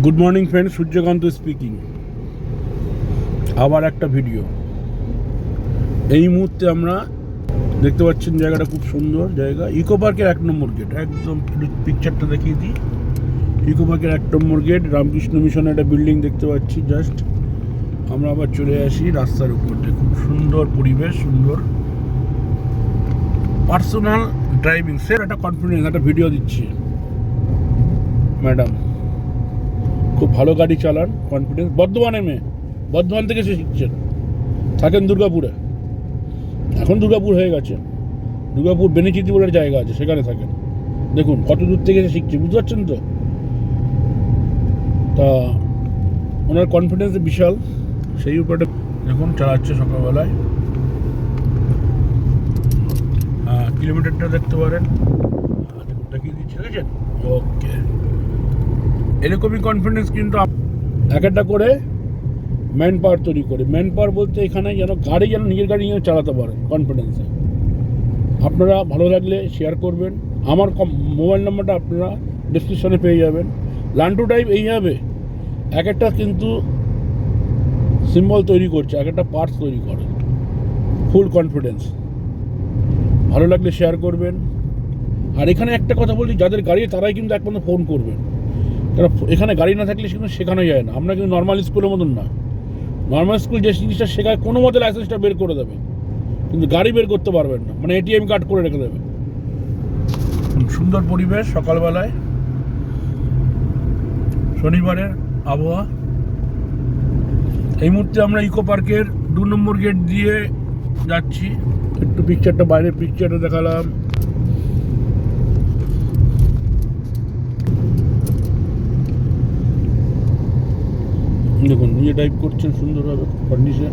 Good morning friend, Suryakant speaking. আবার একটা video. এই মুহূর্তে আমরা দেখতে পাচ্ছেন জায়গাটা খুব সুন্দর জায়গা, ইকো পার্কের 1 নম্বর গেট। একদম পিকচারটা দেখিয়ে দিই। ইকো পার্কের 1 নম্বর গেট, রামকৃষ্ণ মিশনের একটা বিল্ডিং দেখতে পাচ্ছি। জাস্ট আমরা আবার চলে আসি রাস্তার উপর। দেখুন সুন্দর পরিবেশ, সুন্দর পার্সোনাল ড্রাইভিং। স্যার একটা কনফিডেন্স, একটা ভিডিও দিচ্ছি। ম্যাডাম খুব ভালো গাড়ি চালান, কনফিডেন্স। বর্ধমানে মেয়ে, বর্ধমান থেকে সে শিখছেন, থাকেন দুর্গাপুরে। এখন দুর্গাপুর হয়ে গেছে, দুর্গাপুর বেনিচিতি বলে জায়গা আছে, সেখানে থাকেন। দেখুন কত দূর থেকে এসে শিখছে, বুঝতে পারছেন তো? তা ওনার কনফিডেন্স বিশাল, সেই উপরে দেখুন চালাচ্ছে সকালবেলায়। হ্যাঁ, কিলোমিটারটা দেখতে পারেন, দেখুন দেখিয়ে দিচ্ছি, দেখেছেন? ওকে, এরকমই কনফিডেন্স কিন্তু এক একটা করে ম্যান পাওয়ার তৈরি করে। ম্যান পাওয়ার বলতে এখানে যেন গাড়ি, যেন নিজের গাড়ি নিয়ে চালাতে পারেন কনফিডেন্সে। আপনারা ভালো লাগলে শেয়ার করবেন। আমার মোবাইল নাম্বারটা আপনারা ডিসক্রিপশনে পেয়ে যাবেন। লার্ন টু ড্রাইভ এইভাবে এক একটা কিন্তু সিম্বল তৈরি করছে, এক একটা পার্টস তৈরি করে। Full confidence. ভালো লাগলে শেয়ার করবেন। আর এখানে একটা কথা বলি, যাদের গাড়ি তারাই কিন্তু একমাত্র ফোন করবেন, কারণ এখানে গাড়ি না থাকলে সেখানে শেখানো যায় না। আমরা কিন্তু নর্মাল স্কুলের মতন না। নর্মাল স্কুল যে জিনিসটা শেখায়, কোনো মতে লাইসেন্সটা বের করে দেবে, কিন্তু গাড়ি বের করতে পারবেন না, মানে এটিএম কার্ড করে রেখে দেবে। সুন্দর পরিবেশ সকালবেলায়, শনিবারের আবহাওয়া। এই মুহূর্তে আমরা ইকো পার্কের 2 নম্বর গেট দিয়ে যাচ্ছি। একটু পিকচারটা, বাইরের পিকচারটা দেখালাম। দেখুন নিজে ড্রাইভ করছেন সুন্দরভাবে, কন্ডিশন।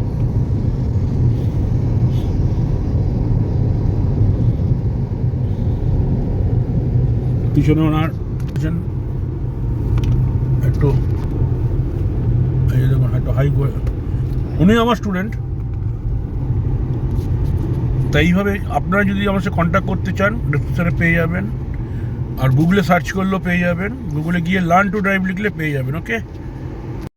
পিছনে ওনার একটু এই দেখুন একটু হাই করে, উনি আমার স্টুডেন্ট। তাই এইভাবে আপনারা যদি আমার সাথে কন্ট্যাক্ট করতে চান, ডিসক্রিপশনে পেয়ে যাবেন। আর গুগলে সার্চ করলেও পেয়ে যাবেন, গুগলে গিয়ে লার্ন টু ড্রাইভ লিখলে পেয়ে যাবেন। ওকে।